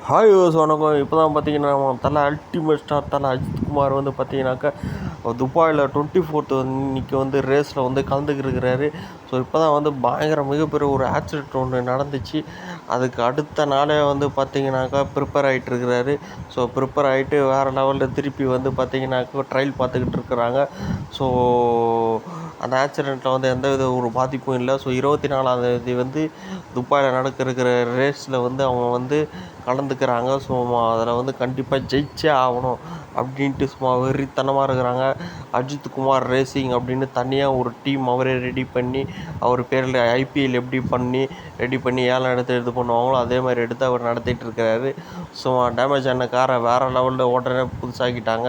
Hi வணக்கம். இப்போ தான் பார்த்தீங்கன்னா தலை அல்டிமேட் ஸ்டார் தலை அஜித் குமார் வந்து பார்த்தீங்கன்னாக்கா துபாயில் 24th இன்னைக்கு வந்து ரேஸில் வந்து கலந்துக்கிருக்கிறாரு. ஸோ இப்போ தான் வந்து மிகப்பெரிய ஒரு ஆக்சிடென்ட் ஒன்று நடந்துச்சு. அதுக்கு அடுத்த நாளே வந்து பார்த்தீங்கன்னாக்கா ப்ரிப்பேர் ஆகிட்டுருக்கிறாரு. ஸோ ப்ரிப்பேர் ஆகிட்டு வேறு லெவலில் திருப்பி வந்து பார்த்தீங்கன்னாக்கா ட்ரையல் பார்த்துக்கிட்டு இருக்கிறாங்க. ஸோ அந்த ஆக்சிடெண்ட்டில் வந்து எந்தவித ஒரு பாதிப்பும் இல்லை. ஸோ 24ஆம் தேதி வந்து துபாயில் நடக்கிற ரேஸில் வந்து அவங்க வந்து கலந்துக்கிறாங்க. ஸோ அதில் வந்து கண்டிப்பாக ஜெயிச்சே ஆகணும் அப்படின்ட்டு சும்மா வெறித்தனமாக இருக்கிறாங்க. அஜித் குமார் ரேசிங் அப்படின்னு தனியாக ஒரு டீம் அவரே ரெடி பண்ணி, அவர் பேரில் ஐபிஎல் எப்படி ரெடி பண்ணி ஏலம் எடுத்து இது பண்ணுவாங்களோ அதே மாதிரி எடுத்து அவர் நடத்திட்டு இருக்கிறாரு. ஸோ டேமேஜ் ஆன காரை வேறு லெவலில் உடனே புதுசாக்கிட்டாங்க.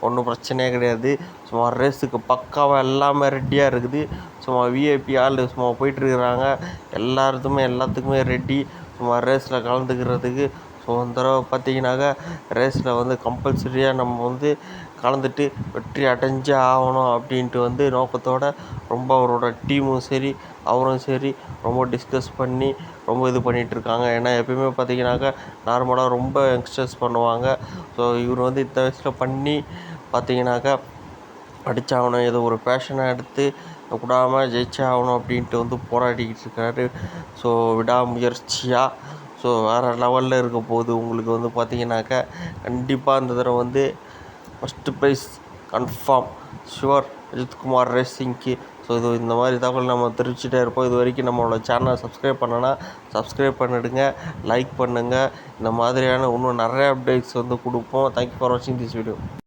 ஒன்றும் பிரச்சனையே கிடையாது. சும்மா ரேஸுக்கு பக்காவாக எல்லாமே ரெடியாக இருக்குது. சும்மா விஐபி ஆள் சும்மா போயிட்டுருக்குறாங்க. எல்லாத்துக்குமே ரெடி சும்மா ரேஸில் கலந்துக்கிறதுக்கு. ஸோ இந்த தடவை பார்த்தீங்கன்னாக்கா ரேஸில் வந்து கம்பல்சரியாக நம்ம வந்து கலந்துட்டு வெற்றி அடைஞ்சே ஆகணும் அப்படின்ட்டு வந்து நோக்கத்தோடு ரொம்ப அவரோட டீமும் சரி அவரும் சரி ரொம்ப டிஸ்கஸ் பண்ணி ரொம்ப இது பண்ணிகிட்ருக்காங்க. ஏன்னா எப்பயுமே பார்த்தீங்கன்னாக்கா நார்மலாக ரொம்ப யங்ஸ்டர்ஸ் பண்ணுவாங்க. ஸோ இவர் வந்து இந்த வயசில் பண்ணி பார்த்தீங்கன்னாக்கா அடித்தாகணும், ஏதோ ஒரு பேஷனாக எடுத்து விடாமல் ஜெயிச்சே ஆகணும் அப்படின்ட்டு வந்து போராடிக்கிட்டு இருக்காரு. ஸோ விடாமுயற்சியாக ஸோ வேறு லெவலில் இருக்க போகுது. உங்களுக்கு வந்து பார்த்தீங்கன்னாக்கா கண்டிப்பாக இந்த தடவை வந்து first prize confirm sure Ajithkumar ரேசிங்க்கு. ஸோ இது இந்த மாதிரி தகவல் நம்ம தெரிவிச்சுட்டே இருப்போம். இது வரைக்கும் நம்மளோட சேனலை சப்ஸ்கிரைப் பண்ணனா சப்ஸ்கிரைப் பண்ணிவிடுங்க, லைக் பண்ணுங்கள். இந்த மாதிரியான இன்னும் நிறைய அப்டேட்ஸ் வந்து கொடுப்போம். தேங்க்யூ ஃபார் வாட்சிங் திஸ் வீடியோ.